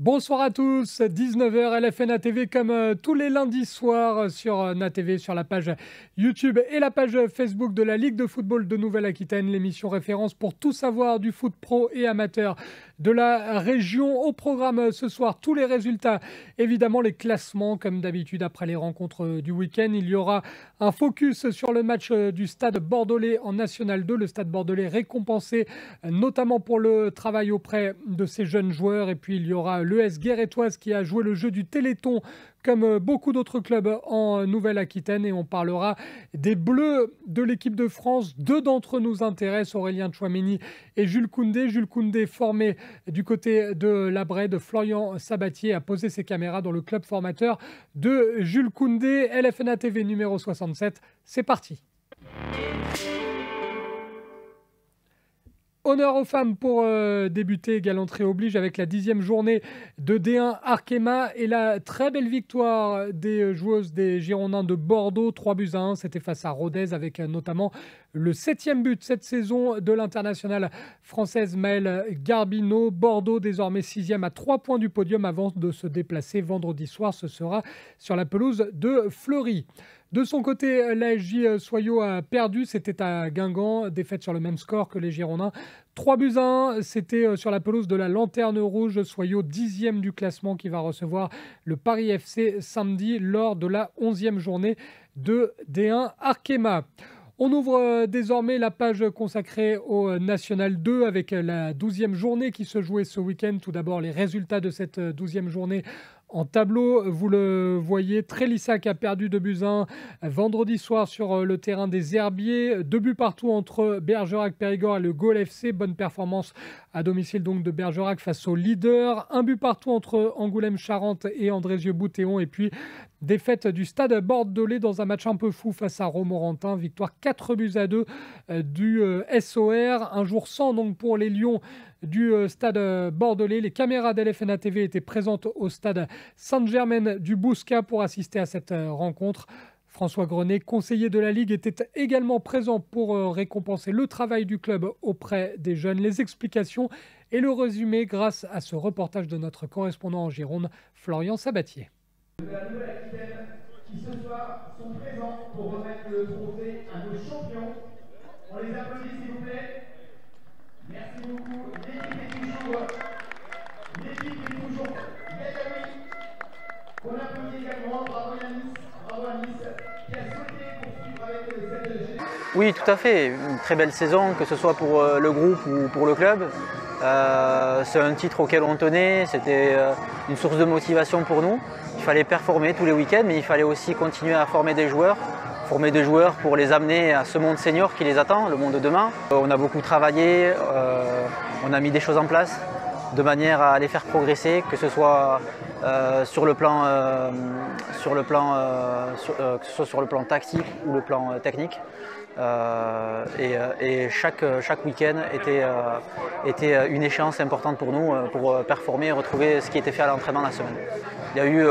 Bonsoir à tous, 19h LFN TV comme tous les lundis soirs sur NATV, sur la page YouTube et la page Facebook de la Ligue de football de Nouvelle-Aquitaine, l'émission référence pour tout savoir du foot pro et amateur de la région. Au programme ce soir, tous les résultats, évidemment les classements comme d'habitude après les rencontres du week-end. Il y aura un focus sur le match du Stade Bordelais en National 2, le Stade Bordelais récompensé notamment pour le travail auprès de ses jeunes joueurs. Et puis il y aura l'ES Guérétoise qui a joué le jeu du Téléthon comme beaucoup d'autres clubs en Nouvelle-Aquitaine, et on parlera des Bleus de l'équipe de France. Deux d'entre eux nous intéressent, Aurélien Tchouaméni et Jules Koundé. Jules Koundé, formé du côté de la Brède, Florian Sabatier a posé ses caméras dans le club formateur de Jules Koundé. LFN TV numéro 67, c'est parti. Honneur aux femmes pour débuter, galanterie oblige, avec la 10e journée de D1 Arkema et la très belle victoire des joueuses des Girondins de Bordeaux, 3-1. C'était face à Rodez avec notamment le 7e but cette saison de l'internationale française Maëlle Garbino. Bordeaux désormais 6e à 3 points du podium avant de se déplacer vendredi soir. Ce sera sur la pelouse de Fleury. De son côté, l'ASJ Soyaux a perdu, c'était à Guingamp, défaite sur le même score que les Girondins. 3-1, c'était sur la pelouse de la Lanterne Rouge. Soyaux 10e du classement qui va recevoir le Paris FC samedi lors de la 11e journée de D1 Arkema. On ouvre désormais la page consacrée au National 2 avec la 12e journée qui se jouait ce week-end. Tout d'abord, les résultats de cette 12e journée en tableau. Vous le voyez, Trélissac a perdu 2-1 vendredi soir sur le terrain des Herbiers. 2 buts partout entre Bergerac-Périgord et le Gaulle FC. Bonne performance à domicile donc de Bergerac face au leader. 1 but partout entre Angoulême-Charente et Andrézieux-Bouthéon. Et puis défaite du Stade Bordelais dans un match un peu fou face à Romorantin. Victoire 4-2 du SOR. Un jour sans donc pour les Lions du Stade Bordelais. Les caméras d'LFN TV étaient présentes au Stade Sainte-Germaine du Bouscat pour assister à cette rencontre. François Grenet, conseiller de la Ligue, était également présent pour récompenser le travail du club auprès des jeunes. Les explications et le résumé grâce à ce reportage de notre correspondant en Gironde, Florian Sabatier. De la Nouvelle-Aquitaine qui ce soir sont présents pour remettre le trophée à nos champions. On les applaudit s'il vous plaît. Merci beaucoup. L'équipe est toujours Yagawi, qu'on applaudit également. Bravo Yanis, qui a souhaité poursuivre avec cette GP. Oui, tout à fait. Une très belle saison, que ce soit pour le groupe ou pour le club. C'est un titre auquel on tenait, c'était une source de motivation pour nous. Il fallait performer tous les week-ends, mais il fallait aussi continuer à former des joueurs pour les amener à ce monde senior qui les attend, le monde de demain. On a beaucoup travaillé, on a mis des choses en place de manière à les faire progresser, que ce soit sur le plan tactique ou le plan technique. Et chaque week-end était une échéance importante pour nous pour performer et retrouver ce qui était fait à l'entraînement la semaine. Il y a eu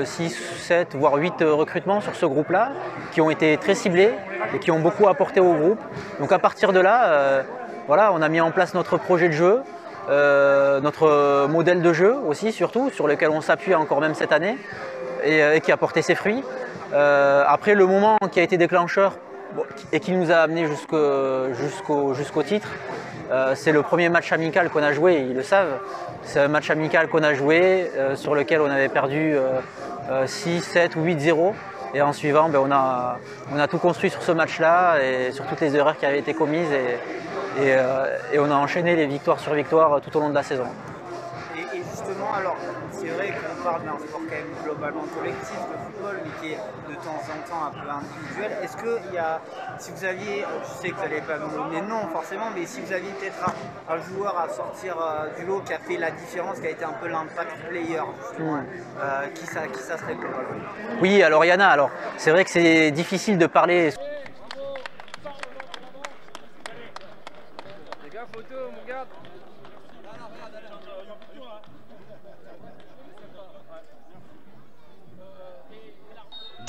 6, 7, voire 8 recrutements sur ce groupe-là qui ont été très ciblés et qui ont beaucoup apporté au groupe. Donc à partir de là, voilà, on a mis en place notre projet de jeu, notre modèle de jeu aussi surtout, sur lequel on s'appuie encore même cette année et qui a porté ses fruits. Après, le moment qui a été déclencheur et qui nous a amené jusqu'au titre, c'est le premier match amical qu'on a joué, ils le savent. C'est un match amical qu'on a joué sur lequel on avait perdu 6, 7 ou 8-0. Et en suivant, on a tout construit sur ce match-là et sur toutes les erreurs qui avaient été commises. Et on a enchaîné les victoires sur victoires tout au long de la saison. Et justement, alors, c'est vrai qu'on parle d'un sport quand même globalement collectif, le football, mais qui est de temps en temps un peu individuel. Est-ce qu'il y a, si vous aviez, je sais que vous n'allez pas me donner non forcément, mais si vous aviez peut-être un joueur à sortir du lot qui a fait la différence, qui a été un peu l'impact player, justement, qui ça serait globalement? Oui, alors il y en a. Alors, c'est vrai que c'est difficile de parler.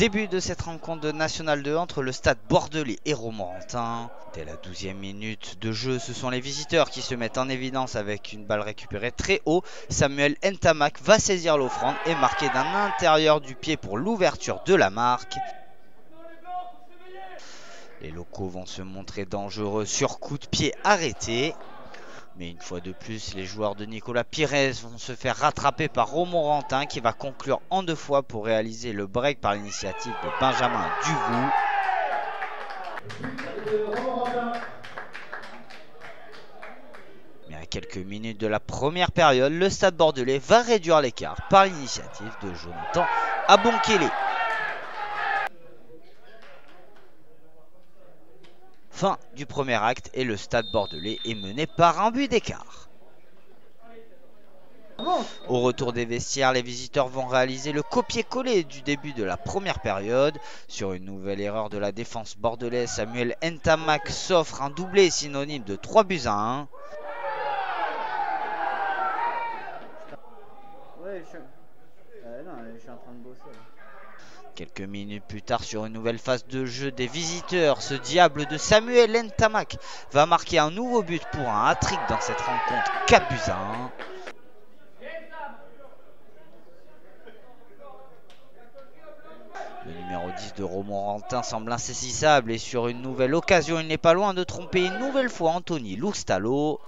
début de cette rencontre de National 2 entre le Stade Bordelais et Romorantin. Dès la 12e minute de jeu, ce sont les visiteurs qui se mettent en évidence avec une balle récupérée très haut. Samuel Ntamak va saisir l'offrande et marquer d'un intérieur du pied pour l'ouverture de la marque. Les locaux vont se montrer dangereux sur coup de pied arrêté. Mais une fois de plus, les joueurs de Nicolas Pires vont se faire rattraper par Romorantin qui va conclure en 2 fois pour réaliser le break par l'initiative de Benjamin Duvou. Mais à quelques minutes de la première période, le Stade Bordelais va réduire l'écart par l'initiative de Jonathan Abonkele. Fin du premier acte et le Stade Bordelais est mené par un but d'écart. Au retour des vestiaires, les visiteurs vont réaliser le copier-coller du début de la première période. Sur une nouvelle erreur de la défense bordelaise, Samuel Ntamak s'offre un doublé synonyme de 3-1. Ouais, je suis en train de bosser. Quelques minutes plus tard, sur une nouvelle phase de jeu des visiteurs, ce diable de Samuel Ntamak va marquer un nouveau but pour un hat-trick dans cette rencontre 4-1. Le numéro 10 de Romorantin semble insaisissable et sur une nouvelle occasion, il n'est pas loin de tromper une nouvelle fois Anthony Loustalo.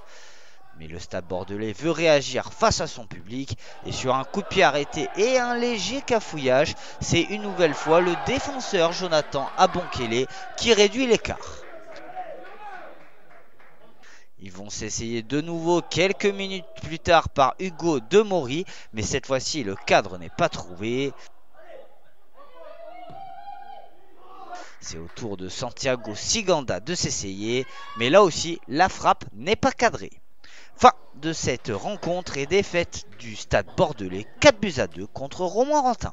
Mais le Stade Bordelais veut réagir face à son public et sur un coup de pied arrêté et un léger cafouillage, c'est une nouvelle fois le défenseur Jonathan Abonkele qui réduit l'écart. Ils vont s'essayer de nouveau quelques minutes plus tard par Hugo Demori, mais cette fois-ci le cadre n'est pas trouvé. C'est au tour de Santiago Siganda de s'essayer, mais là aussi la frappe n'est pas cadrée. Fin de cette rencontre et défaite du Stade Bordelais 4-2 contre Romorantin.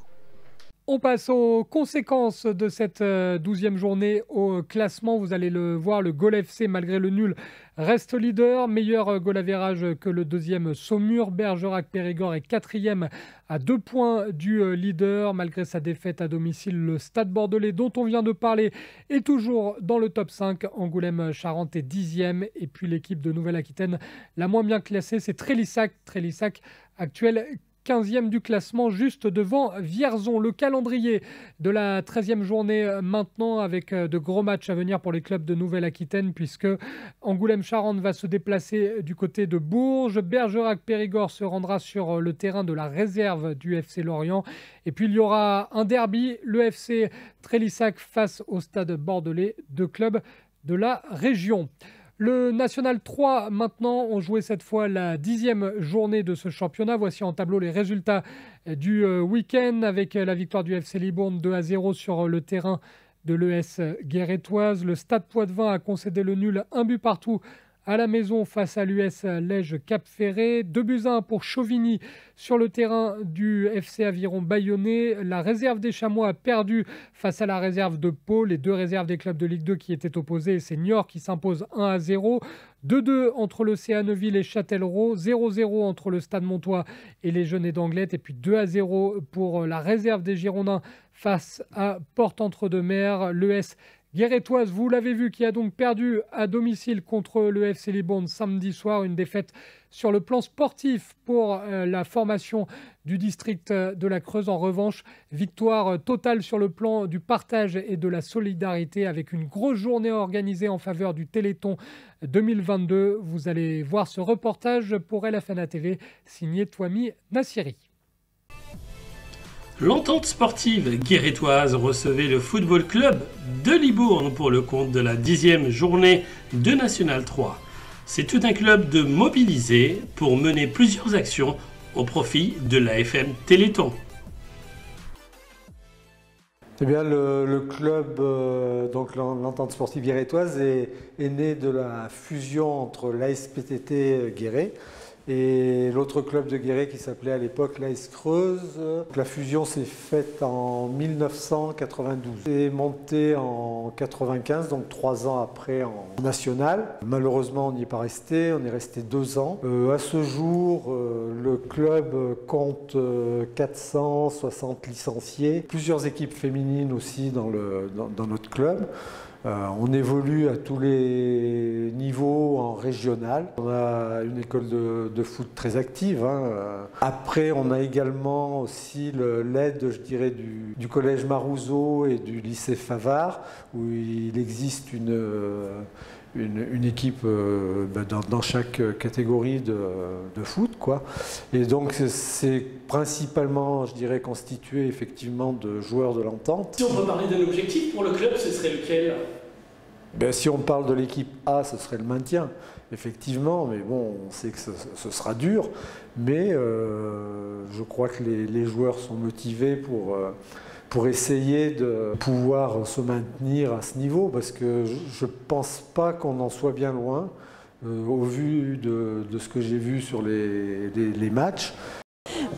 On passe aux conséquences de cette 12e journée au classement. Vous allez le voir, le Gol FC, malgré le nul, reste leader. Meilleur goal average que le deuxième Saumur. Bergerac-Périgord est 4e à 2 points du leader. Malgré sa défaite à domicile, le Stade Bordelais, dont on vient de parler, est toujours dans le top 5. Angoulême-Charente est 10e. Et puis l'équipe de Nouvelle-Aquitaine, la moins bien classée, c'est Trélissac. Trélissac, actuel 15e du classement, juste devant Vierzon. Le calendrier de la 13e journée maintenant, avec de gros matchs à venir pour les clubs de Nouvelle-Aquitaine, puisque Angoulême-Charente va se déplacer du côté de Bourges. Bergerac-Périgord se rendra sur le terrain de la réserve du FC Lorient. Et puis il y aura un derby, le FC Trélissac face au Stade Bordelais, deux clubs de la région. Le National 3, maintenant, ont joué cette fois la 10e journée de ce championnat. Voici en tableau les résultats du week-end avec la victoire du FC Libourne 2-0 sur le terrain de l'ES Guérétoise. Le Stade Poitvin a concédé le nul, 1 but partout à la maison face à l'US Lège Cap-Ferré. 2-1 pour Chauvigny sur le terrain du FC Aviron Bayonnais. La réserve des Chamois a perdu face à la réserve de Pau. Les deux réserves des clubs de Ligue 2 qui étaient opposés, c'est Niort qui s'impose 1-0. 2-2 entre le CA Neuville et Châtellerault. 0-0 entre le Stade Montois et les Jeunets d'Anglet. Et puis 2-0 pour la réserve des Girondins face à Porte-Entre-deux-Mers. L'ES Guérétoise, vous l'avez vu, qui a donc perdu à domicile contre le FC Libourne samedi soir. Une défaite sur le plan sportif pour la formation du district de la Creuse. En revanche, victoire totale sur le plan du partage et de la solidarité avec une grosse journée organisée en faveur du Téléthon 2022. Vous allez voir ce reportage pour LFNA TV signé Touami Nassiri. L'entente sportive guérétoise recevait le football club de Libourne pour le compte de la 10e journée de National 3. C'est tout un club de mobilisés pour mener plusieurs actions au profit de l'AFM Téléthon. Eh bien, le club, donc l'entente sportive guérétoise, est né de la fusion entre l'ASPTT Guéret et l'autre club de Guéret qui s'appelait à l'époque l'AS Creuse. La fusion s'est faite en 1992. C'est monté en 95, donc 3 ans après en national. Malheureusement, on n'y est pas resté, on est resté 2 ans. À ce jour, le club compte 460 licenciés, plusieurs équipes féminines aussi dans notre club. On évolue à tous les niveaux en régional. On a une école de foot très active. Après, on a également aussi l'aide, je dirais, du collège Marouzeau et du lycée Favard, où il existe une équipe dans chaque catégorie de foot, quoi. Et donc c'est principalement, je dirais, constitué effectivement de joueurs de l'entente. Si on peut parler d'un objectif pour le club, ce serait lequel? Si on parle de l'équipe A, ce serait le maintien, effectivement, mais bon, on sait que ce sera dur, mais je crois que les joueurs sont motivés pour essayer de pouvoir se maintenir à ce niveau, parce que je ne pense pas qu'on en soit bien loin, au vu de ce que j'ai vu sur les matchs.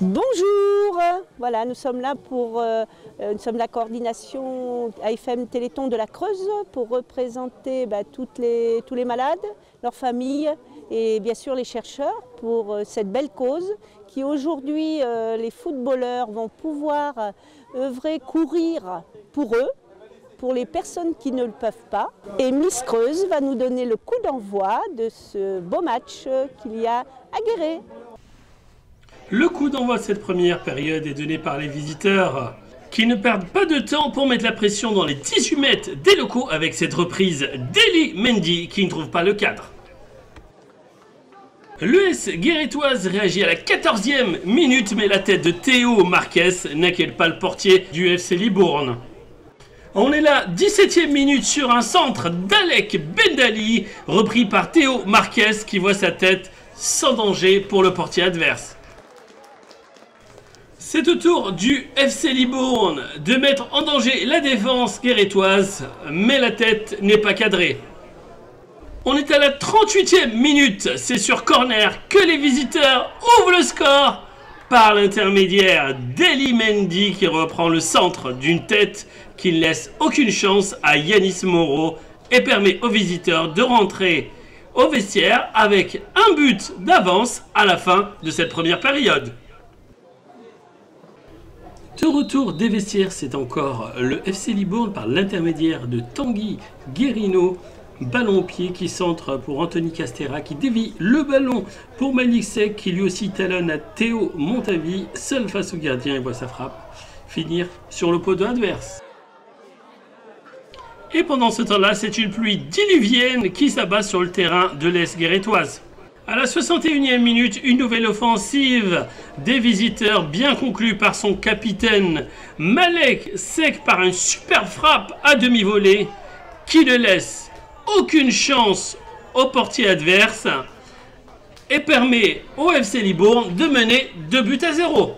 Bonjour, voilà, nous sommes là pour nous sommes la coordination AFM Téléthon de la Creuse pour représenter tous les malades, leurs familles et bien sûr les chercheurs pour cette belle cause qui aujourd'hui les footballeurs vont pouvoir œuvrer, courir pour eux, pour les personnes qui ne le peuvent pas. Et Miss Creuse va nous donner le coup d'envoi de ce beau match qu'il y a à Guéret. Le coup d'envoi de cette première période est donné par les visiteurs qui ne perdent pas de temps pour mettre la pression dans les 18 mètres des locaux avec cette reprise d'Eli Mendy qui ne trouve pas le cadre. L'ES guérétoise réagit à la 14e minute, mais la tête de Théo Marquez n'inquiète pas le portier du FC Libourne. On est là, 17e minute sur un centre d'Alec Bendali, repris par Théo Marquez qui voit sa tête sans danger pour le portier adverse. C'est au tour du FC Libourne de mettre en danger la défense guérétoise, mais la tête n'est pas cadrée. On est à la 38e minute, c'est sur corner que les visiteurs ouvrent le score par l'intermédiaire d'Eli Mendy qui reprend le centre d'une tête qui ne laisse aucune chance à Yanis Moreau et permet aux visiteurs de rentrer au vestiaire avec un but d'avance à la fin de cette première période. De retour des vestiaires, c'est encore le FC Libourne par l'intermédiaire de Tanguy Guérino. Ballon au pied qui centre pour Anthony Castera qui dévie le ballon pour Malik Sek qui lui aussi talonne à Théo Montavi, seul face au gardien et voit sa frappe finir sur le poteau adverse. Et pendant ce temps-là, c'est une pluie diluvienne qui s'abat sur le terrain de l'Est guérétoise. À la 61e minute, une nouvelle offensive des visiteurs bien conclue par son capitaine Malek Sek par une superbe frappe à demi-volée qui ne laisse aucune chance au portier adverse et permet au FC Libourne de mener 2-0.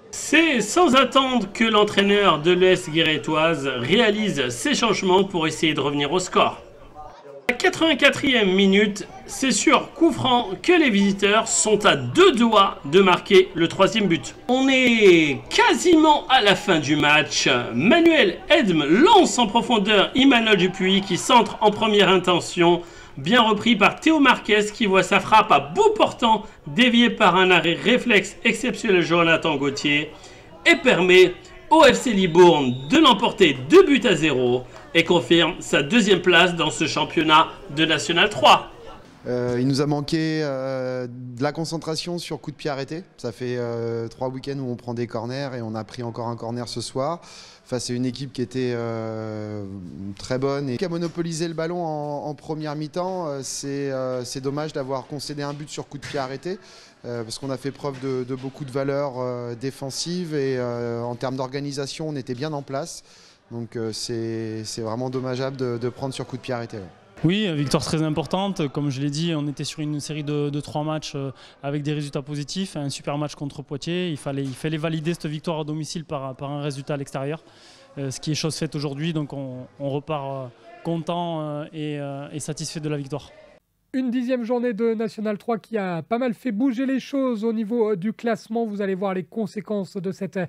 C'est sans attendre que l'entraîneur de l'ES guérétoise réalise ses changements pour essayer de revenir au score. À la 84e minute, c'est sur coup franc que les visiteurs sont à 2 doigts de marquer le 3e but. On est quasiment à la fin du match. Manuel Edme lance en profondeur Emmanuel Dupuis qui centre en première intention. Bien repris par Théo Marquez qui voit sa frappe à bout portant déviée par un arrêt réflexe exceptionnel de Jonathan Gauthier et permet au FC Libourne de l'emporter 2-0 et confirme sa 2e place dans ce championnat de National 3. Il nous a manqué de la concentration sur coup de pied arrêté. Ça fait 3 week-ends où on prend des corners et on a pris encore un corner ce soir face à une équipe qui était très bonne et qui a monopolisé le ballon en première mi-temps. C'est dommage d'avoir concédé un but sur coup de pied arrêté parce qu'on a fait preuve de beaucoup de valeurs défensives et en termes d'organisation on était bien en place. Donc c'est vraiment dommageable de prendre sur coup de pied arrêté. Ouais. Oui, une victoire très importante. Comme je l'ai dit, on était sur une série de 3 matchs avec des résultats positifs. Un super match contre Poitiers. Il fallait valider cette victoire à domicile par un résultat à l'extérieur. Ce qui est chose faite aujourd'hui. Donc on repart content et satisfait de la victoire. Une 10e journée de National 3 qui a pas mal fait bouger les choses au niveau du classement. Vous allez voir les conséquences de cette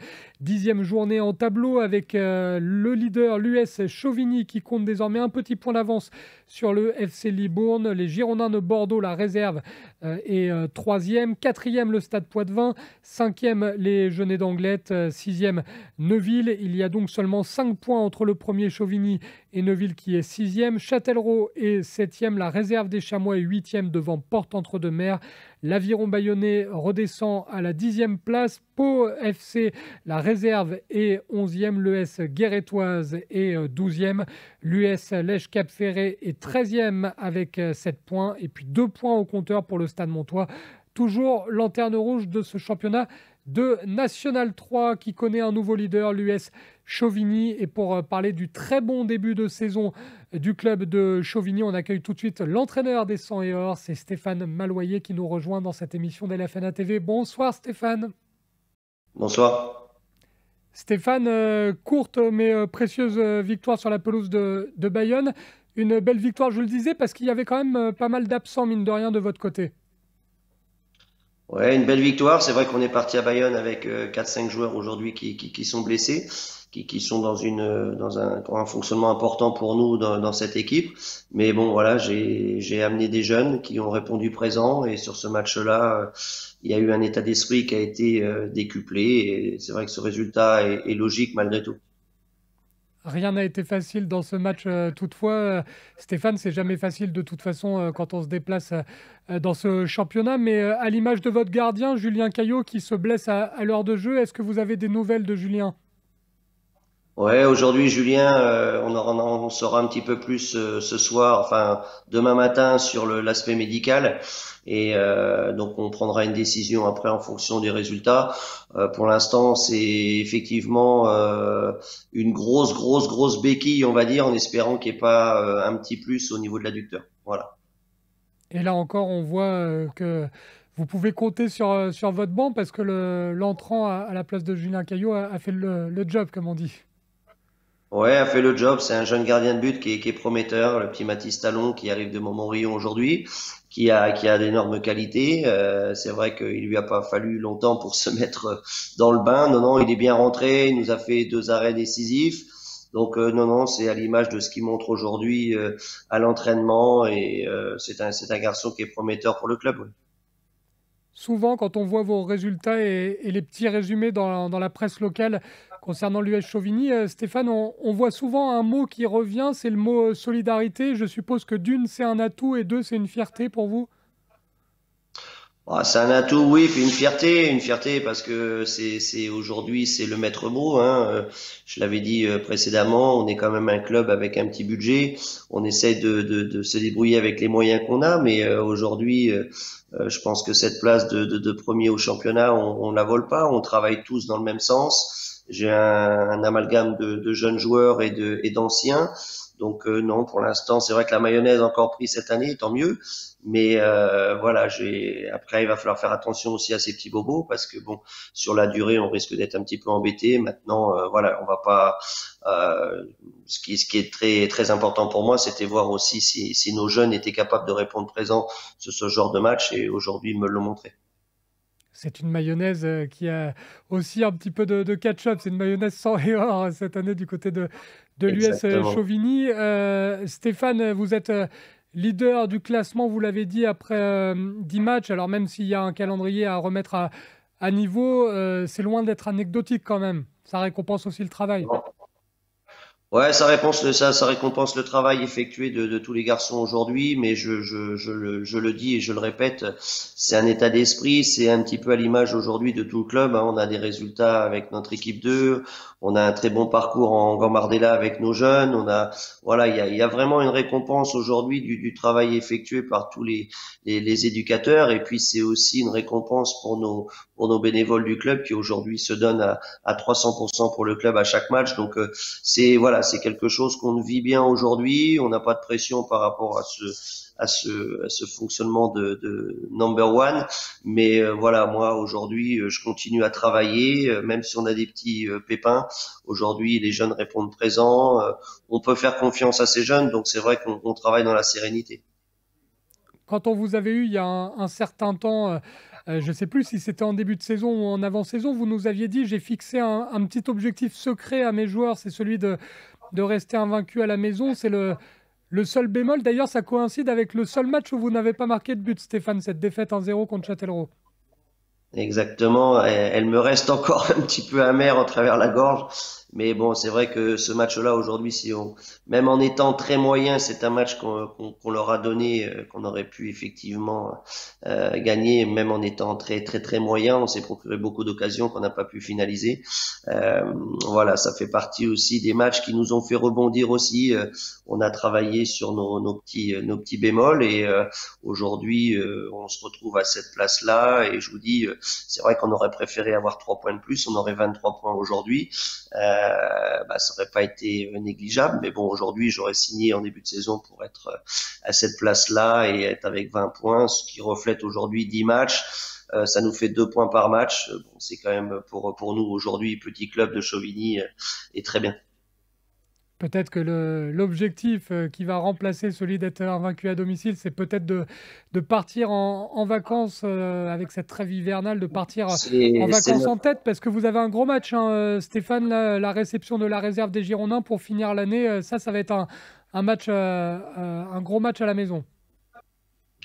10e journée en tableau avec le leader, l'US Chauvigny, qui compte désormais un petit point d'avance sur le FC Libourne. Les Girondins de Bordeaux, la réserve, est 3e. 4e, le Stade Poitvin. 5e, les Genêts d'Anglet. 6e, Neuville. Il y a donc seulement 5 points entre le premier Chauvigny et Neuville qui est 6e. Châtellerault est 7e. La réserve des Chamois est 8e devant Porte-Entre-deux-Mers. L'Aviron Bayonnais redescend à la 10e place. Pau FC, la réserve, est 11e. L'ES Guérétoise est 12e. L'US Lège-Cap-Ferré est 13e avec 7 points. Et puis 2 points au compteur pour le Stade Montois. Toujours lanterne rouge de ce championnat de National 3 qui connaît un nouveau leader, l'US Chauvigny. Et pour parler du très bon début de saison du club de Chauvigny, on accueille tout de suite l'entraîneur des 100 et or, c'est Stéphane Maloyer qui nous rejoint dans cette émission d'LFNA TV. Bonsoir Stéphane. Bonsoir. Stéphane, courte mais précieuse victoire sur la pelouse de Bayonne. Une belle victoire, je le disais, parce qu'il y avait quand même pas mal d'absents, mine de rien, de votre côté. Ouais, une belle victoire. C'est vrai qu'on est parti à Bayonne avec 4-5 joueurs aujourd'hui qui sont blessés, qui sont dans un fonctionnement important pour nous dans cette équipe. Mais bon, voilà, j'ai amené des jeunes qui ont répondu présent et sur ce match-là, il y a eu un état d'esprit qui a été décuplé et c'est vrai que ce résultat est logique malgré tout. Rien n'a été facile dans ce match toutefois. Stéphane, c'est jamais facile de toute façon quand on se déplace dans ce championnat. Mais à l'image de votre gardien, Julien Caillot, qui se blesse à l'heure de jeu, est-ce que vous avez des nouvelles de Julien ? Ouais, aujourd'hui, Julien, on en saura un petit peu plus ce soir, enfin demain matin sur l'aspect médical. Et donc on prendra une décision après en fonction des résultats. Pour l'instant, c'est effectivement une grosse béquille, on va dire, en espérant qu'il n'y ait pas un petit plus au niveau de l'adducteur. Voilà. Et là encore, on voit que vous pouvez compter sur votre banc parce que l'entrant à la place de Julien Caillot a fait le job, comme on dit. Ouais, a fait le job. C'est un jeune gardien de but qui est prometteur, le petit Mathis Talon qui arrive de Montmorillon aujourd'hui, qui a d'énormes qualités. C'est vrai qu'il lui a pas fallu longtemps pour se mettre dans le bain. Non, il est bien rentré. Il nous a fait 2 arrêts décisifs. Donc non, c'est à l'image de ce qu'il montre aujourd'hui à l'entraînement et c'est un garçon qui est prometteur pour le club. Ouais. Souvent, quand on voit vos résultats et les petits résumés dans la presse locale concernant l'US Chauvigny, Stéphane, on voit souvent un mot qui revient, c'est le mot solidarité. Je suppose que d'une, c'est un atout et deux, c'est une fierté pour vous. C'est un atout, oui, puis une fierté parce que c'est aujourd'hui c'est le maître mot. Hein. Je l'avais dit précédemment, on est quand même un club avec un petit budget. On essaie de se débrouiller avec les moyens qu'on a, mais aujourd'hui, je pense que cette place de premier au championnat, on la vole pas. On travaille tous dans le même sens. J'ai un amalgame de jeunes joueurs et d'anciens. Donc non, pour l'instant, c'est vrai que la mayonnaise a encore pris cette année, tant mieux. Mais voilà, après il va falloir faire attention aussi à ces petits bobos parce que bon, sur la durée, on risque d'être un petit peu embêté. Maintenant, voilà, on va pas. Ce qui est très très important pour moi, c'était voir aussi si nos jeunes étaient capables de répondre présent sur ce genre de match et aujourd'hui ils me l'ont montré. C'est une mayonnaise qui a aussi un petit peu de ketchup. C'est une mayonnaise sans et or cette année du côté de l'US Chauvigny. Stéphane, vous êtes leader du classement, vous l'avez dit, après 10 matchs. Alors même s'il y a un calendrier à remettre à niveau, c'est loin d'être anecdotique quand même. Ça récompense aussi le travail. Ouais, ça récompense le travail effectué de tous les garçons aujourd'hui, mais je le dis et je le répète, c'est un état d'esprit, c'est un petit peu à l'image aujourd'hui de tout le club. Hein. On a des résultats avec notre équipe 2, on a un très bon parcours en Gambardella avec nos jeunes, voilà, il y a vraiment une récompense aujourd'hui du travail effectué par tous les éducateurs, et puis c'est aussi une récompense pour nos bénévoles du club qui aujourd'hui se donnent à 300% pour le club à chaque match. Donc c'est quelque chose qu'on vit bien aujourd'hui. On n'a pas de pression par rapport à ce fonctionnement de number one. Mais voilà, moi aujourd'hui, je continue à travailler, même si on a des petits pépins. Aujourd'hui, les jeunes répondent présents. On peut faire confiance à ces jeunes, donc c'est vrai qu'on travaille dans la sérénité. quand on vous avait eu il y a un certain temps, je ne sais plus si c'était en début de saison ou en avant-saison, vous nous aviez dit: j'ai fixé un petit objectif secret à mes joueurs, c'est celui de rester invaincu à la maison. C'est le seul bémol. D'ailleurs, ça coïncide avec le seul match où vous n'avez pas marqué de but, Stéphane, cette défaite 1-0 contre Châtellerault. Exactement, elle me reste encore un petit peu amère en travers la gorge, mais bon, c'est vrai que ce match-là aujourd'hui, même en étant très moyen, c'est un match qu'on leur a donné, qu'on aurait pu effectivement gagner, même en étant très très très moyen. On s'est procuré beaucoup d'occasions qu'on n'a pas pu finaliser. Voilà, ça fait partie aussi des matchs qui nous ont fait rebondir aussi. On a travaillé sur nos petits bémols et aujourd'hui, on se retrouve à cette place-là et je vous dis, c'est vrai qu'on aurait préféré avoir 3 points de plus, on aurait 23 points aujourd'hui. Ça aurait pas été négligeable, mais bon, aujourd'hui, j'aurais signé en début de saison pour être à cette place-là et être avec 20 points, ce qui reflète aujourd'hui 10 matchs. Ça nous fait 2 points par match. Bon, c'est quand même pour nous aujourd'hui, petit club de Chauvigny, est très bien. Peut-être que l'objectif qui va remplacer celui d'être invaincu à domicile, c'est peut-être de partir en vacances avec cette trêve hivernale, de partir en vacances en tête, parce que vous avez un gros match, hein, Stéphane, la réception de la réserve des Girondins pour finir l'année. Ça va être un gros match à la maison.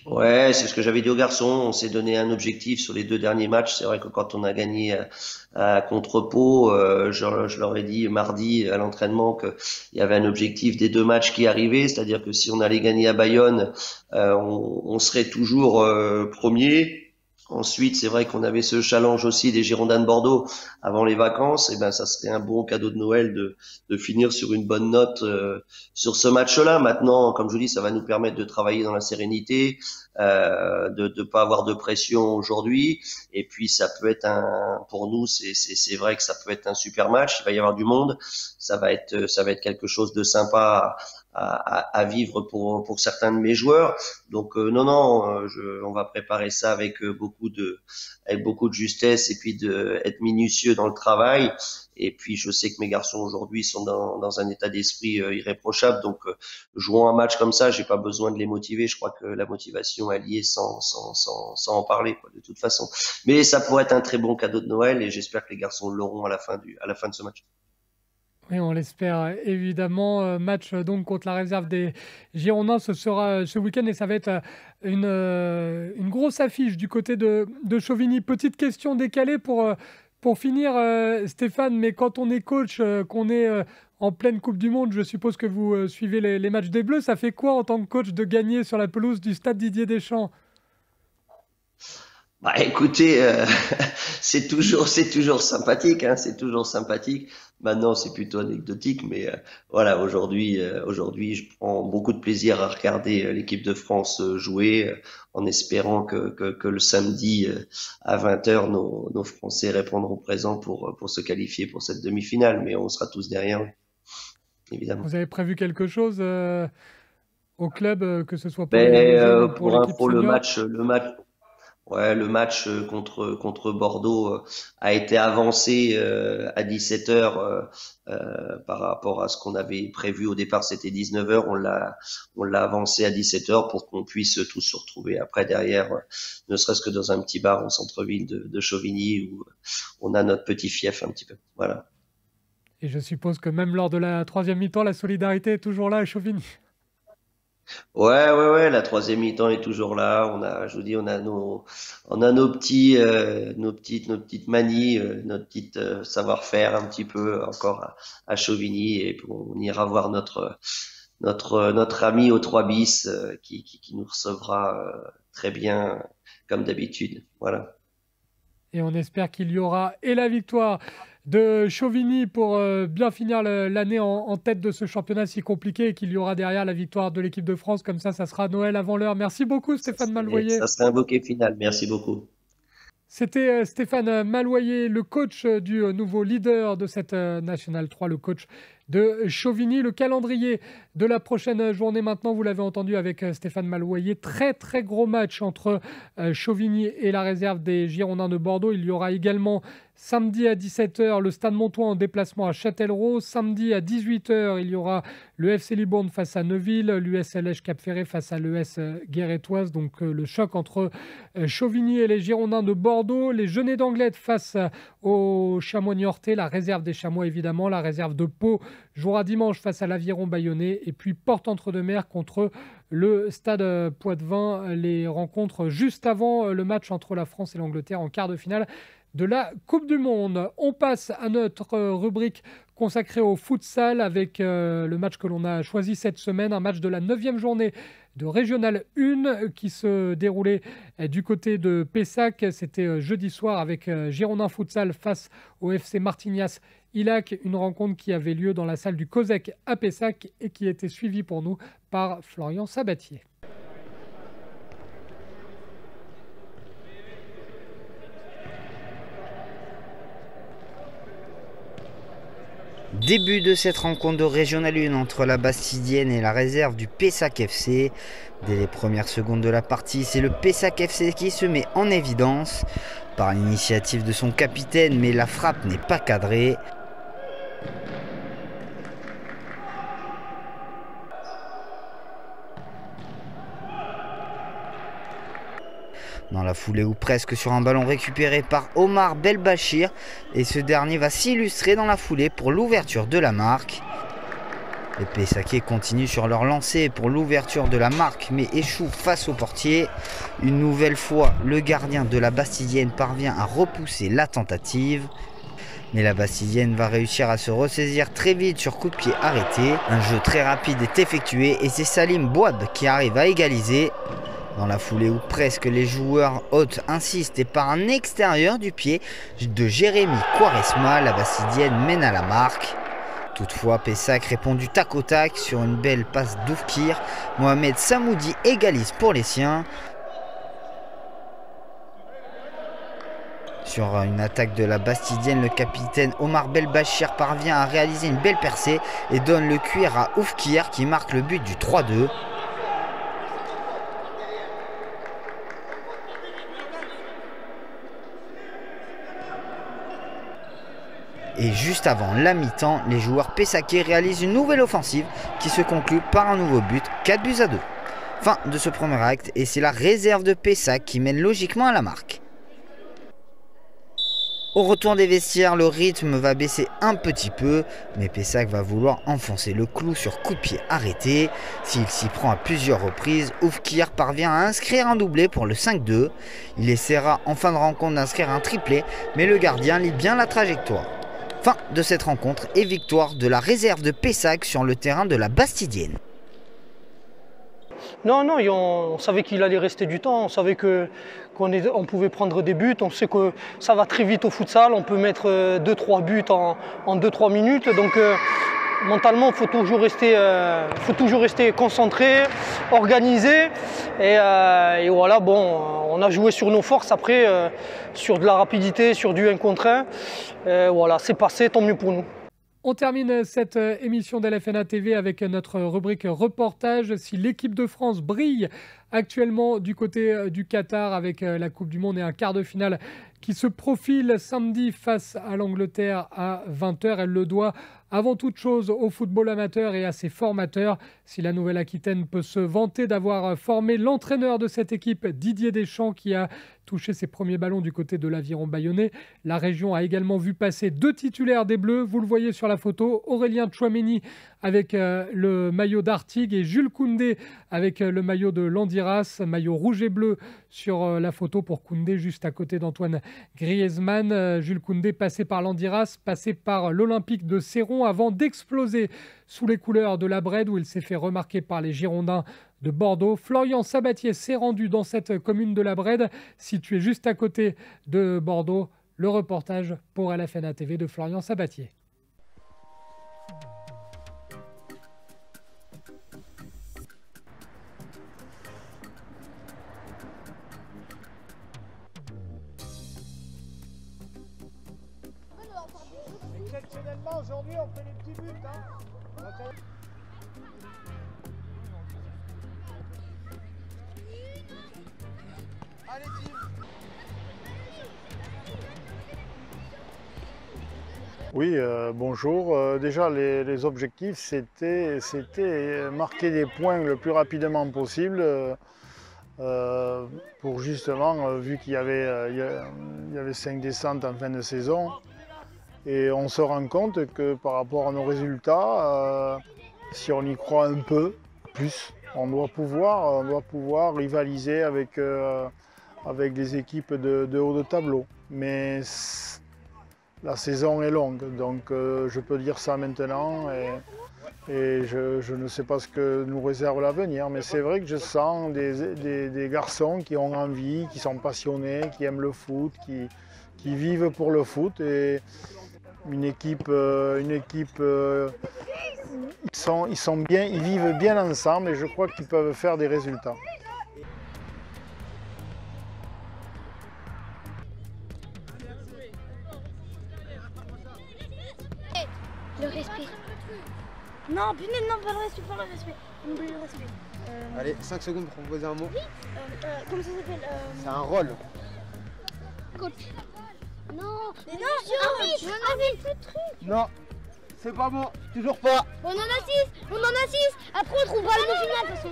Ouais, c'est ce que j'avais dit aux garçons. On s'est donné un objectif sur les 2 derniers matchs. C'est vrai que quand on a gagné contre Pau, je leur ai dit mardi à l'entraînement qu'il y avait un objectif des 2 matchs qui arrivaient, c'est-à-dire que si on allait gagner à Bayonne, on serait toujours premier. Ensuite, c'est vrai qu'on avait ce challenge aussi des Girondins de Bordeaux avant les vacances. Et ben, ça serait un bon cadeau de Noël de finir sur une bonne note sur ce match-là. Maintenant, comme je vous dis, ça va nous permettre de travailler dans la sérénité, de pas avoir de pression aujourd'hui. Et puis, ça peut être pour nous, c'est vrai que ça peut être un super match. Il va y avoir du monde. Ça va être quelque chose de sympa à vivre pour certains de mes joueurs. Donc on va préparer ça avec beaucoup de justesse et puis être minutieux dans le travail. Et puis je sais que mes garçons aujourd'hui sont dans un état d'esprit irréprochable. Donc jouant un match comme ça, j'ai pas besoin de les motiver. Je crois que la motivation elle y est sans en parler quoi, de toute façon. Mais ça pourrait être un très bon cadeau de Noël et j'espère que les garçons l'auront à la fin de ce match. Oui, on l'espère évidemment. Match donc contre la réserve des Girondins, ce sera ce week-end et ça va être une grosse affiche du côté de Chauvigny. Petite question décalée pour finir, Stéphane, mais quand on est coach, qu'on est en pleine Coupe du Monde, je suppose que vous suivez les matchs des Bleus, ça fait quoi en tant que coach de gagner sur la pelouse du stade Didier Deschamps ? Bah écoutez, c'est toujours sympathique, hein, c'est toujours sympathique. Maintenant, c'est plutôt anecdotique, mais voilà, aujourd'hui, je prends beaucoup de plaisir à regarder l'équipe de France jouer, en espérant que le samedi à 20h, nos Français répondront présent pour se qualifier pour cette demi-finale. Mais on sera tous derrière, évidemment. Vous avez prévu quelque chose au club, que ce soit pour les jeunes ou pour l'équipe info, senior ? Le match contre Bordeaux a été avancé à 17h par rapport à ce qu'on avait prévu au départ, c'était 19h, on l'a avancé à 17h pour qu'on puisse tous se retrouver après derrière, ne serait-ce que dans un petit bar au centre-ville de Chauvigny où on a notre petit fief un petit peu. Voilà. Et je suppose que même lors de la 3e mi-temps, la solidarité est toujours là à Chauvigny. Ouais, la 3e mi-temps est toujours là. Je vous dis, on a nos petites manies, notre petite savoir-faire un petit peu encore à Chauvigny et on ira voir notre ami au 3 bis qui nous recevra très bien comme d'habitude. Voilà. Et on espère qu'il y aura et la victoire de Chauvigny pour bien finir l'année en tête de ce championnat si compliqué et qu'il y aura derrière la victoire de l'équipe de France. Comme ça sera Noël avant l'heure. Merci beaucoup Stéphane Malouayer. Ça serait un bouquet final. Merci beaucoup. C'était Stéphane Malouayer, le coach du nouveau leader de cette National 3, le coach de Chauvigny. Le calendrier de la prochaine journée maintenant, vous l'avez entendu avec Stéphane Malouayer, très très gros match entre Chauvigny et la réserve des Girondins de Bordeaux. Il y aura également samedi à 17h, le Stade Montois en déplacement à Châtellerault. Samedi à 18h, il y aura le FC Libourne face à Neuville, l'USLH Cap-Ferré face à l'ES Guérétoise. Donc le choc entre Chauvigny et les Girondins de Bordeaux. Les Genêts d'Anglet face aux Chamois Niortais, la réserve des Chamois évidemment. La réserve de Pau jouera dimanche face à l'Aviron Bayonnais. Et puis Porte-Entre-deux-Mers contre le Stade Poitevin. Les rencontres juste avant le match entre la France et l'Angleterre en quart de finale de la Coupe du Monde. On passe à notre rubrique consacrée au futsal avec le match que l'on a choisi cette semaine, un match de la 9e journée de Régional 1 qui se déroulait du côté de Pessac. C'était jeudi soir avec Girondin Futsal face au FC Martignas Ilac, une rencontre qui avait lieu dans la salle du COSEC à Pessac et qui était suivie pour nous par Florian Sabatier. Début de cette rencontre de Régional 1 entre la Bastidienne et la réserve du Pessac FC. Dès les premières secondes de la partie, c'est le Pessac FC qui se met en évidence par l'initiative de son capitaine, mais la frappe n'est pas cadrée. Dans la foulée ou presque sur un ballon récupéré par Omar Belbachir et ce dernier va s'illustrer dans la foulée pour l'ouverture de la marque. Les Pessaquais continuent sur leur lancée pour l'ouverture de la marque mais échouent face au portier. Une nouvelle fois, le gardien de la Bastidienne parvient à repousser la tentative. Mais la Bastidienne va réussir à se ressaisir très vite sur coup de pied arrêté. Un jeu très rapide est effectué et c'est Salim Bouab qui arrive à égaliser. Dans la foulée ou presque, les joueurs hôtes insistent et par un extérieur du pied de Jérémy Quaresma, la Bastidienne mène à la marque. Toutefois, Pessac répond du tac au tac sur une belle passe d'Oufkir. Mohamed Samoudi égalise pour les siens. Sur une attaque de la Bastidienne, le capitaine Omar Belbachir parvient à réaliser une belle percée et donne le cuir à Oufkir qui marque le but du 3-2. Et juste avant la mi-temps, les joueurs pessaquais réalisent une nouvelle offensive qui se conclut par un nouveau but, 4-2. Fin de ce premier acte et c'est la réserve de Pessac qui mène logiquement à la marque. Au retour des vestiaires, le rythme va baisser un petit peu, mais Pessac va vouloir enfoncer le clou sur coup de pied arrêté. S'il s'y prend à plusieurs reprises, Oufkir parvient à inscrire un doublé pour le 5-2. Il essaiera en fin de rencontre d'inscrire un triplé, mais le gardien lit bien la trajectoire. Fin de cette rencontre et victoire de la réserve de Pessac sur le terrain de la Bastidienne. Non, on savait qu'il allait rester du temps, on savait qu'on pouvait prendre des buts, on sait que ça va très vite au futsal, on peut mettre 2-3 buts en 2-3 minutes. Donc mentalement, il faut toujours rester concentré, organisé. Et voilà, bon, on a joué sur nos forces après, sur de la rapidité, sur du 1 contre 1. Voilà, c'est passé, tant mieux pour nous. On termine cette émission d'LFNA TV avec notre rubrique reportage. Si l'équipe de France brille actuellement du côté du Qatar avec la Coupe du Monde et un quart de finale qui se profile samedi face à l'Angleterre à 20h, elle le doit avant toute chose au football amateur et à ses formateurs. Si la Nouvelle-Aquitaine peut se vanter d'avoir formé l'entraîneur de cette équipe, Didier Deschamps, qui a touché ses premiers ballons du côté de l'Aviron Bayonnais, la région a également vu passer 2 titulaires des Bleus. Vous le voyez sur la photo, Aurélien Tchouaméni avec le maillot d'Artigues et Jules Koundé avec le maillot de Landiras, maillot rouge et bleu sur la photo pour Koundé juste à côté d'Antoine Griezmann. Jules Koundé passé par Landiras, passé par l'Olympique de Céron avant d'exploser sous les couleurs de la Brède où il s'est fait remarquer par les Girondins de Bordeaux. Florian Sabatier s'est rendu dans cette commune de la Brède, située juste à côté de Bordeaux. Le reportage pour LFNA TV de Florian Sabatier. Exceptionnellement. Franchement, aujourd'hui, on fait des petits buts. Hein. Allez, Tim. Oui, bonjour. Déjà, les objectifs, c'était marquer des points le plus rapidement possible pour justement, vu qu'il y avait 5 descentes en fin de saison. Et on se rend compte que par rapport à nos résultats, si on y croit un peu plus, on doit pouvoir rivaliser avec des équipes de haut de tableau. Mais la saison est longue, donc je peux dire ça maintenant et je ne sais pas ce que nous réserve l'avenir. Mais c'est vrai que je sens des garçons qui ont envie, qui sont passionnés, qui aiment le foot, qui vivent pour le foot. Et une équipe ils vivent bien ensemble et je crois qu'ils peuvent faire des résultats. Le respect. Non, punaise, non, pas le respect, pas le respect. On oublie le respect. Allez, 5 secondes pour proposer un mot. Oui, comment ça s'appelle C'est un rôle. Coach. Non, mais non, arbitre, le truc. Non, c'est pas bon, toujours pas. On en a 6, après on trouvera le mot final de toute façon.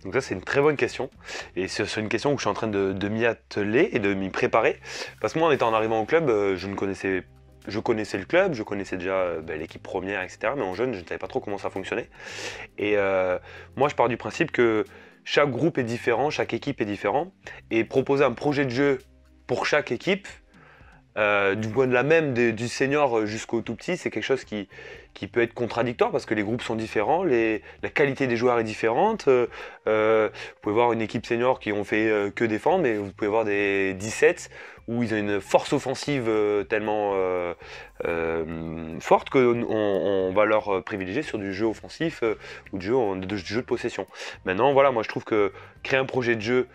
Donc ça c'est une très bonne question et c'est une question où je suis en train de m'y atteler et de m'y préparer parce que moi en arrivant au club je connaissais le club, je connaissais déjà l'équipe première etc. mais en jeune je ne savais pas trop comment ça fonctionnait et moi je pars du principe que chaque groupe est différent, chaque équipe est différente et proposer un projet de jeu pour chaque équipe du point de la même du senior jusqu'au tout petit, c'est quelque chose qui peut être contradictoire parce que les groupes sont différents, la qualité des joueurs est différente. Vous pouvez voir une équipe senior qui ont fait que défendre, mais vous pouvez voir des 17 où ils ont une force offensive tellement forte qu'on va leur privilégier sur du jeu offensif ou du jeu de possession. Maintenant, voilà, moi je trouve que créer un projet de jeu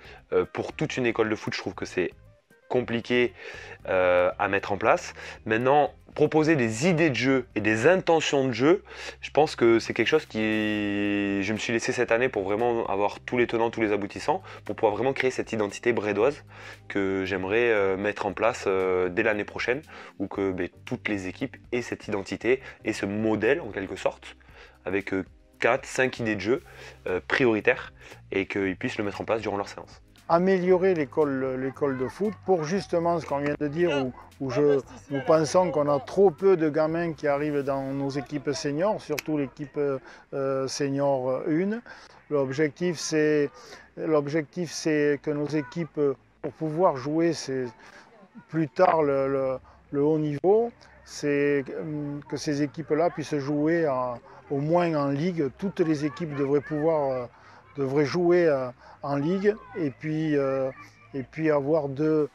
pour toute une école de foot, je trouve que c'est compliqué à mettre en place. Maintenant, proposer des idées de jeu et des intentions de jeu, je pense que c'est quelque chose je me suis laissé cette année pour vraiment avoir tous les tenants, tous les aboutissants, pour pouvoir vraiment créer cette identité brédoise que j'aimerais mettre en place dès l'année prochaine, où que toutes les équipes aient cette identité et ce modèle en quelque sorte, avec 4-5 idées de jeu prioritaires et qu'ils puissent le mettre en place durant leur séance. Améliorer l'école de foot pour justement ce qu'on vient de dire où nous pensons qu'on a trop peu de gamins qui arrivent dans nos équipes seniors, surtout l'équipe senior 1. L'objectif c'est que nos équipes, pour pouvoir jouer plus tard le haut niveau, c'est que ces équipes-là puissent jouer au moins en ligue. Toutes les équipes devraient jouer en ligue et puis avoir deux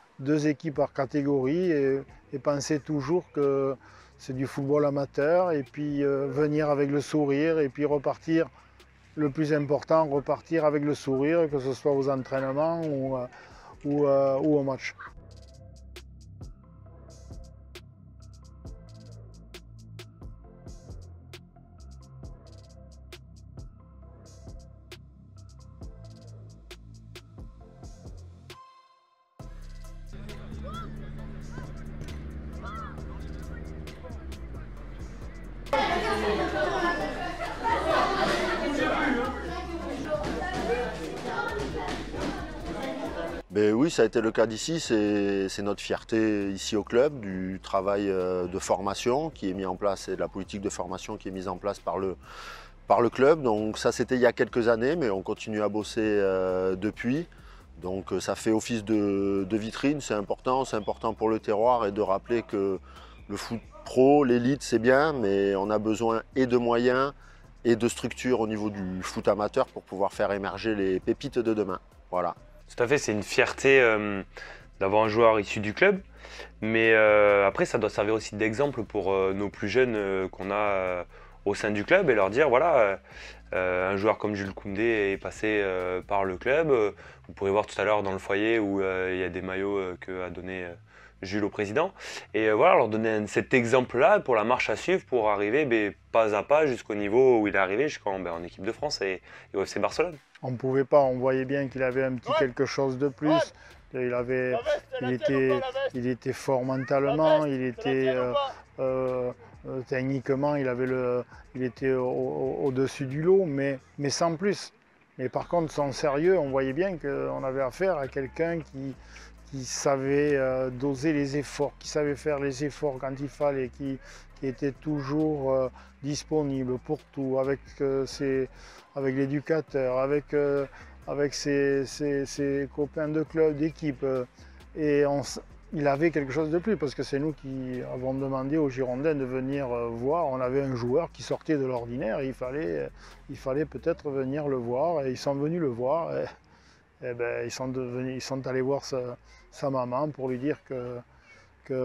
équipes par catégorie et penser toujours que c'est du football amateur et puis venir avec le sourire et puis repartir, le plus important, repartir avec le sourire, que ce soit aux entraînements ou au match. Ben oui, ça a été le cas d'ici, c'est notre fierté ici au club, du travail de formation qui est mis en place et de la politique de formation qui est mise en place par le club. Donc ça c'était il y a quelques années, mais on continue à bosser depuis. Donc ça fait office de vitrine, c'est important pour le terroir et de rappeler que le foot pro, l'élite c'est bien, mais on a besoin et de moyens et de structures au niveau du foot amateur pour pouvoir faire émerger les pépites de demain. Voilà. Tout à fait, c'est une fierté d'avoir un joueur issu du club, mais après ça doit servir aussi d'exemple pour nos plus jeunes qu'on a au sein du club et leur dire voilà, un joueur comme Jules Koundé est passé par le club. Vous pourrez voir tout à l'heure dans le foyer où il y a des maillots qu'a donné Jules au président. Et voilà, leur donner cet exemple-là pour la marche à suivre pour arriver pas à pas jusqu'au niveau où il est arrivé, en équipe de France et au FC Barcelone. On ne pouvait pas, on voyait bien qu'il avait un petit quelque chose de plus. Il était fort mentalement, il était techniquement, il était au-dessus du lot, mais sans plus. Mais par contre, son sérieux, on voyait bien qu'on avait affaire à quelqu'un qui savait doser les efforts, qui savait faire les efforts quand il fallait, qui était toujours disponible pour tout, avec l'éducateur, avec ses copains de club, d'équipe. Et il avait quelque chose de plus, parce que c'est nous qui avons demandé aux Girondins de venir voir. On avait un joueur qui sortait de l'ordinaire, il fallait peut-être venir le voir, et ils sont venus le voir. Et ils sont allés voir sa maman pour lui dire qu'il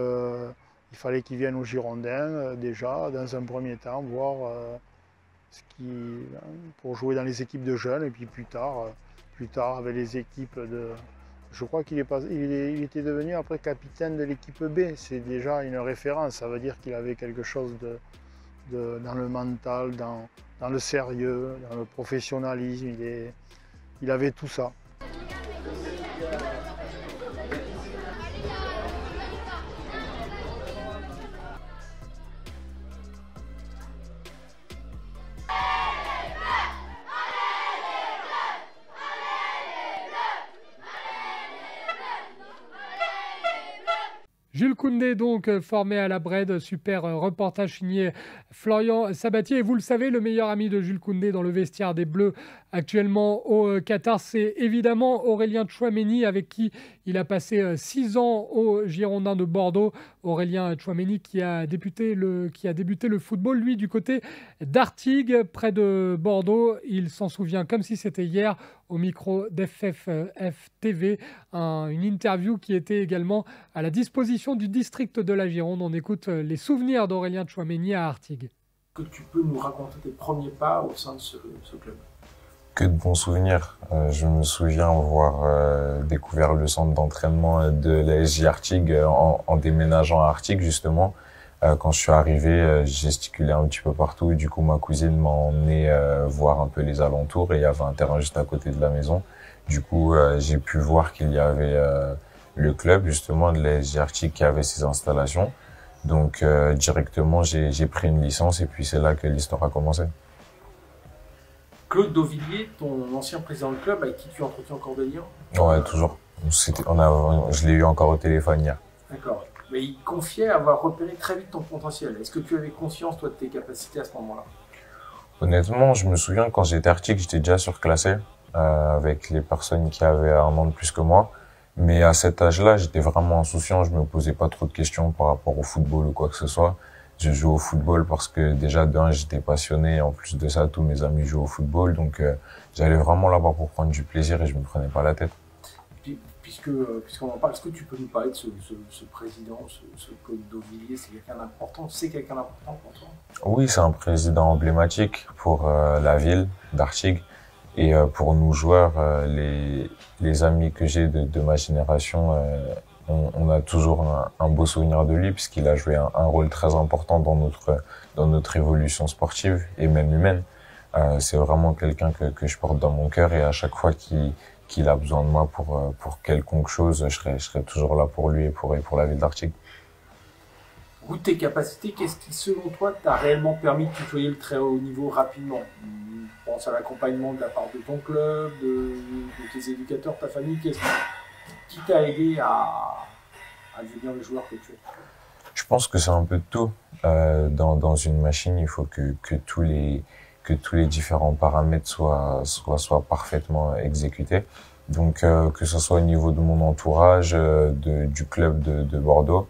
fallait qu'il vienne aux Girondins déjà, dans un premier temps, voir pour jouer dans les équipes de jeunes, et puis plus tard avec les équipes de... Je crois qu'il était devenu après capitaine de l'équipe B. C'est déjà une référence, ça veut dire qu'il avait quelque chose dans le mental, dans le sérieux, dans le professionnalisme, il avait tout ça. Jules Koundé, donc formé à la Bred, super reportage signé Florian Sabatier. Et vous le savez, le meilleur ami de Jules Koundé dans le vestiaire des Bleus actuellement au Qatar, c'est évidemment Aurélien Tchouameni, avec qui il a passé 6 ans aux Girondins de Bordeaux. Aurélien Tchouameni qui a débuté le football, lui, du côté d'Artigues, près de Bordeaux. Il s'en souvient comme si c'était hier au micro d'FFF TV, une interview qui était également à la disposition du district de la Gironde. On écoute les souvenirs d'Aurélien Tchouameni à Artigues. Que tu peux nous raconter tes premiers pas au sein de ce club? Que de bons souvenirs. Je me souviens avoir découvert le centre d'entraînement de l'ASJ Artigues en déménageant à Artigues, justement. Quand je suis arrivé, je gesticulais un petit peu partout. Du coup, ma cousine m'a emmené voir un peu les alentours, et il y avait un terrain juste à côté de la maison. Du coup, j'ai pu voir qu'il y avait le club, justement, de l'ASJ Artigues qui avait ses installations. Donc, directement, j'ai pris une licence, et puis c'est là que l'histoire a commencé. Claude Dauvilliers, ton ancien président de club, avec qui tu entretiens encore des liens? Ouais, toujours. Je l'ai eu encore au téléphone hier. D'accord. Mais il confiait avoir repéré très vite ton potentiel. Est-ce que tu avais conscience, toi, de tes capacités à ce moment-là? Honnêtement, je me souviens quand j'étais Artigues, j'étais déjà surclassé avec les personnes qui avaient un an de plus que moi. Mais à cet âge-là, j'étais vraiment insouciant. Je me posais pas trop de questions par rapport au football ou quoi que ce soit. Je jouais au football parce que déjà d'un, j'étais passionné. En plus de ça, tous mes amis jouaient au football. Donc j'allais vraiment là-bas pour prendre du plaisir et je me prenais pas la tête. Puisqu'on en parle, est-ce que tu peux nous parler de ce président, ce Claude Dauvilliers? C'est quelqu'un d'important? C'est quelqu'un d'important pour toi? Oui, c'est un président emblématique pour la ville d'Artigues. Et pour nous joueurs, les amis que j'ai de ma génération, on a toujours un beau souvenir de lui, puisqu'il a joué un rôle très important dans notre évolution sportive et même humaine. C'est vraiment quelqu'un que je porte dans mon cœur, et à chaque fois qu'il a besoin de moi pour quelconque chose, je serai toujours là pour lui et pour la ville d'Artigues. Au bout de tes capacités, qu'est-ce qui, selon toi, t'a réellement permis de tutoyer le très haut niveau rapidement? Je pense à l'accompagnement de la part de ton club, de tes éducateurs, ta famille. Qui t'a aidé à devenir le joueur que tu es? Je pense que c'est un peu de tout. Dans une machine, il faut que tous les différents paramètres soient parfaitement exécutés. Donc que ce soit au niveau de mon entourage, du club de Bordeaux,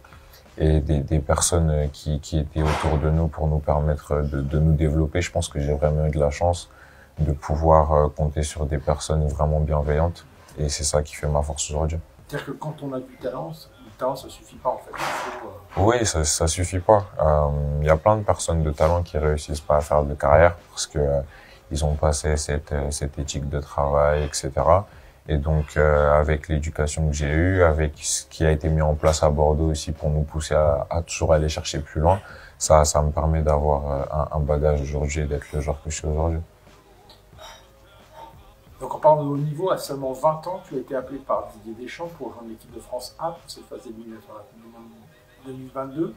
et des personnes qui étaient autour de nous pour nous permettre de nous développer. Je pense que j'ai vraiment eu de la chance de pouvoir compter sur des personnes vraiment bienveillantes, et c'est ça qui fait ma force aujourd'hui. C'est-à-dire que quand on a du talent, il talent, ça suffit pas en fait. Oui, ça suffit pas. Il y a plein de personnes de talent qui réussissent pas à faire de carrière parce que ils ont passé cette éthique de travail, etc. Et donc, avec l'éducation que j'ai eue, avec ce qui a été mis en place à Bordeaux aussi pour nous pousser à toujours aller chercher plus loin, ça me permet d'avoir un bagage aujourd'hui et d'être le joueur que je suis aujourd'hui. Donc en parlant de haut niveau, à seulement 20 ans, tu as été appelé par Didier Deschamps pour rejoindre l'équipe de France A pour cette phase d'éliminatoire à la Coupe du Monde 2022.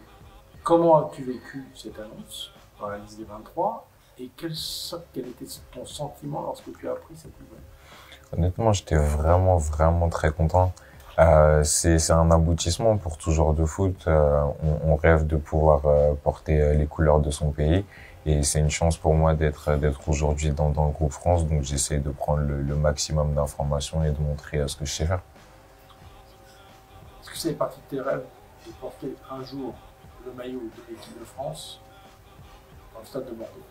Comment as-tu vécu cette annonce dans la liste des 23 et quel était ton sentiment lorsque tu as appris cette nouvelle? Honnêtement, j'étais vraiment très content. C'est un aboutissement pour tout joueur de foot. On rêve de pouvoir porter les couleurs de son pays. Et c'est une chance pour moi d'être aujourd'hui dans le groupe France. Donc j'essaie de prendre le maximum d'informations et de montrer ce que je sais faire. Est-ce que c'est partie de tes rêves de porter un jour le maillot de l'équipe de France dans le stade de Bordeaux?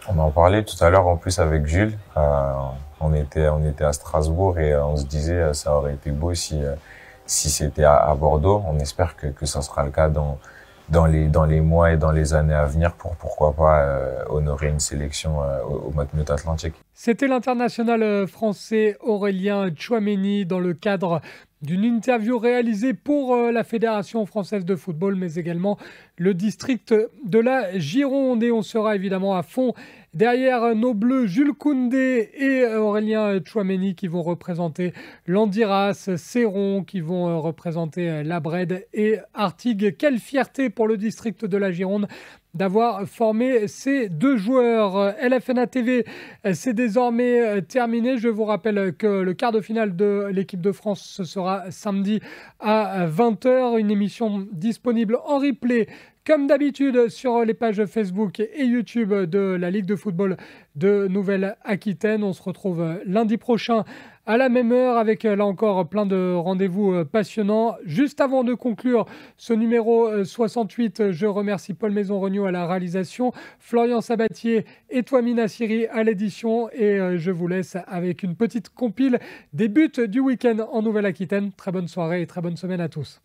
On en parlait tout à l'heure en plus avec Jules. On était à Strasbourg et on se disait ça aurait été beau si c'était à Bordeaux. On espère que ça sera le cas dans les mois et dans les années à venir pour pourquoi pas honorer une sélection au Matmut Atlantique. C'était l'international français Aurélien Tchouaméni dans le cadre d'une interview réalisée pour la Fédération française de football, mais également le district de la Gironde. Et on sera évidemment à fond derrière nos Bleus, Jules Koundé et Aurélien Tchouaméni qui vont représenter Landiras, Céron, qui vont représenter La Brède et Artigues. Quelle fierté pour le district de la Gironde d'avoir formé ces deux joueurs. LFNA TV, c'est désormais terminé. Je vous rappelle que le quart de finale de l'équipe de France, ce sera samedi à 20h. Une émission disponible en replay, comme d'habitude, sur les pages Facebook et YouTube de la Ligue de football de Nouvelle-Aquitaine. On se retrouve lundi prochain à la même heure avec là encore plein de rendez-vous passionnants. Juste avant de conclure ce numéro 68, je remercie Paul Maison-Regnault à la réalisation, Florian Sabatier et Toimi Nassiri à l'édition et je vous laisse avec une petite compile des buts du week-end en Nouvelle-Aquitaine. Très bonne soirée et très bonne semaine à tous.